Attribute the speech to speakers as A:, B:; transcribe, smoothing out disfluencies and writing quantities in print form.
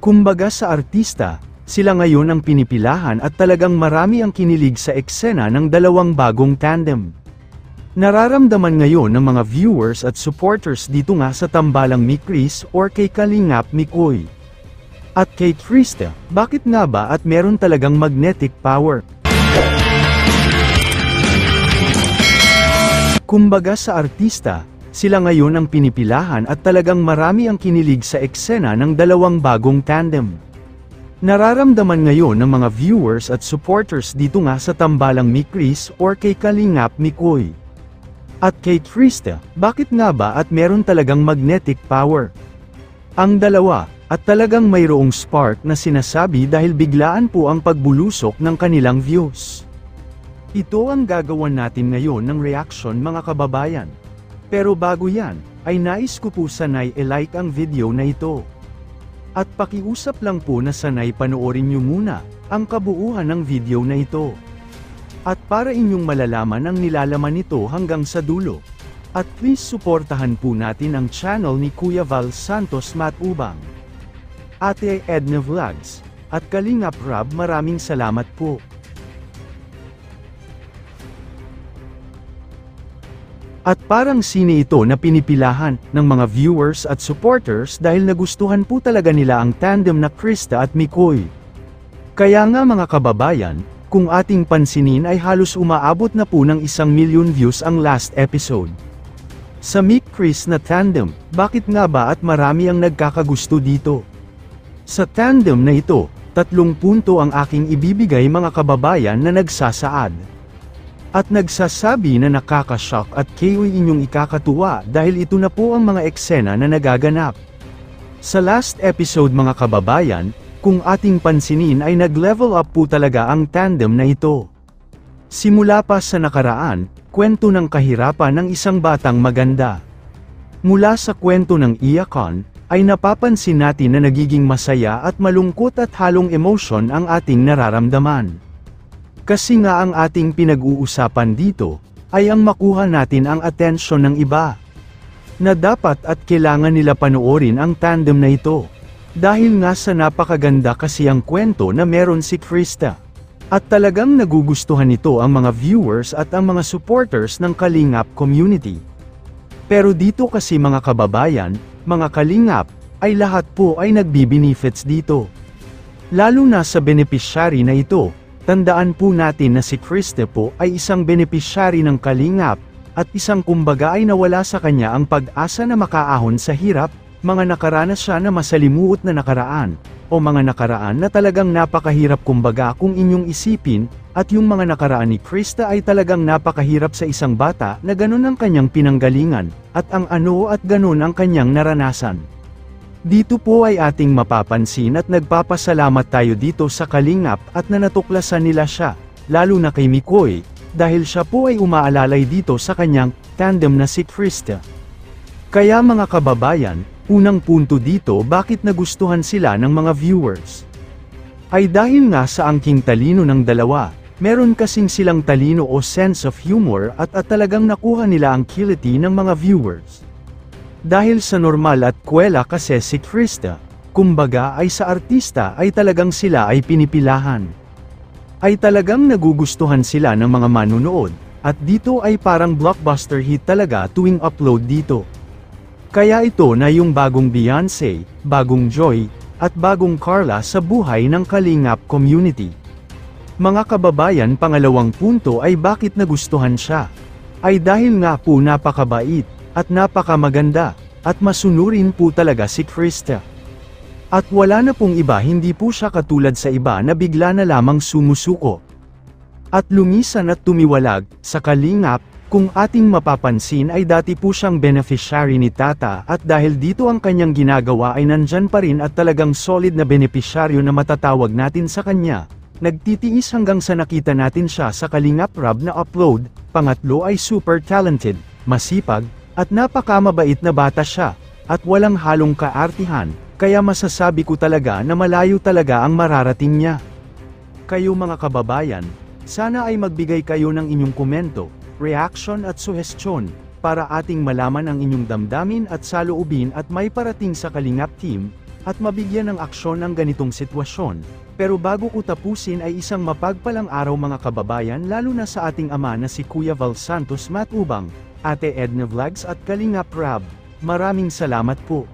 A: Kumbaga sa artista, sila ngayon ang pinipilahan at talagang marami ang kinilig sa eksena ng dalawang bagong tandem. Nararamdaman ngayon ng mga viewers at supporters dito nga sa tambalang Mikris or kay Kalingap Mikoy. At kay Krista, bakit nga ba at meron talagang magnetic power? Kumbaga sa artista, sila ngayon ang pinipilahan at talagang marami ang kinilig sa eksena ng dalawang bagong tandem. Nararamdaman ngayon ng mga viewers at supporters dito nga sa tambalang Mikris or kay Kalingap Mikoy. At kay Krista, bakit nga ba at meron talagang magnetic power? Ang dalawa, at talagang mayroong spark na sinasabi dahil biglaan po ang pagbulusok ng kanilang views. Ito ang gagawan natin ngayon ng reaction mga kababayan. Pero bago yan, ay nais ko po sanay i-like ang video na ito. At pakiusap lang po na sanay panoorin nyo muna ang kabuuan ng video na ito. At para inyong malalaman ang nilalaman nito hanggang sa dulo. At please suportahan po natin ang channel ni Kuya Val Santos Matubang, Ate Edna Vlogs, at Kalingap Rob. Maraming salamat po. At parang sine ito na pinipilahan ng mga viewers at supporters dahil nagustuhan po talaga nila ang tandem na Krista at Mikoy. Kaya nga mga kababayan, kung ating pansinin ay halos umaabot na po ng 1 million views ang last episode. Sa Mikris na tandem, bakit nga ba at marami ang nagkakagusto dito? Sa tandem na ito, 3 punto ang aking ibibigay mga kababayan na nagsasaad. At nagsasabi na nakakashock at kayo'y inyong ikakatuwa dahil ito na po ang mga eksena na nagaganap. Sa last episode mga kababayan, kung ating pansinin ay nag-level up po talaga ang tandem na ito. Simula pa sa nakaraan, kwento ng kahirapan ng isang batang maganda. Mula sa kwento ng iyakan, ay napapansin natin na nagiging masaya at malungkot at halong emosyon ang ating nararamdaman. Kasi nga ang ating pinag-uusapan dito, ay ang makuha natin ang atensyon ng iba. Na dapat at kailangan nila panoorin ang tandem na ito. Dahil nga sa napakaganda kasi ang kwento na meron si Krista. At talagang nagugustuhan nito ang mga viewers at ang mga supporters ng Kalingap community. Pero dito kasi mga kababayan, mga Kalingap, ay lahat po ay nagbi-benefits dito. Lalo na sa beneficiary na ito, tandaan po natin na si Krista po ay isang beneficiary ng Kalingap, at isang kumbaga ay nawala sa kanya ang pag-asa na makaahon sa hirap, mga nakaranas siya na masalimuot na nakaraan, o mga nakaraan na talagang napakahirap kumbaga kung inyong isipin, at yung mga nakaraan ni Krista ay talagang napakahirap sa isang bata na ganun ang kanyang pinanggalingan, at ang ano at ganun ang kanyang naranasan. Dito po ay ating mapapansin at nagpapasalamat tayo dito sa Kalingap at na natuklasan nila siya, lalo na kay Mikoy, dahil siya po ay umaalalay dito sa kanyang tandem na si Krista. Kaya mga kababayan, unang punto dito bakit nagustuhan sila ng mga viewers. Ay dahil nga sa angking talino ng dalawa, meron kasing silang talino o sense of humor at talagang nakuha nila ang kiliti ng mga viewers. Dahil sa normal at kwela kasi si Krista, kumbaga ay sa artista ay talagang sila ay pinipilahan. Ay talagang nagugustuhan sila ng mga manunood, at dito ay parang blockbuster hit talaga tuwing upload dito. Kaya ito na yung bagong Beyonce, bagong Joy, at bagong Carla sa buhay ng Kalingap community. Mga kababayan, pangalawang punto ay bakit nagustuhan siya. Ay dahil nga po napakabait, at napakamaganda, at masunurin po talaga si Krista. At wala na pong iba, hindi po siya katulad sa iba na bigla na lamang sumusuko. At lumisan at tumiwalag, sa Kalingap. Kung ating mapapansin ay dati po siyang beneficiary ni Tata at dahil dito ang kanyang ginagawa ay nandyan pa rin at talagang solid na benepisyaryo na matatawag natin sa kanya. Nagtitiis hanggang sa nakita natin siya sa Kalingap Rob na upload. Pangatlo ay super talented, masipag, at napakamabait na bata siya, at walang halong kaartihan, kaya masasabi ko talaga na malayo talaga ang mararating niya. Kayo mga kababayan, sana ay magbigay kayo ng inyong komento, reaction at suhestyon, para ating malaman ang inyong damdamin at saloobin at may parating sa Kalingap team, at mabigyan ng aksyon ang ganitong sitwasyon. Pero bago ko tapusin ay isang mapagpalang araw mga kababayan, lalo na sa ating ama na si Kuya Val Santos Matubang, Ate Edna Vlogs at Kalingap Rab. Maraming salamat po.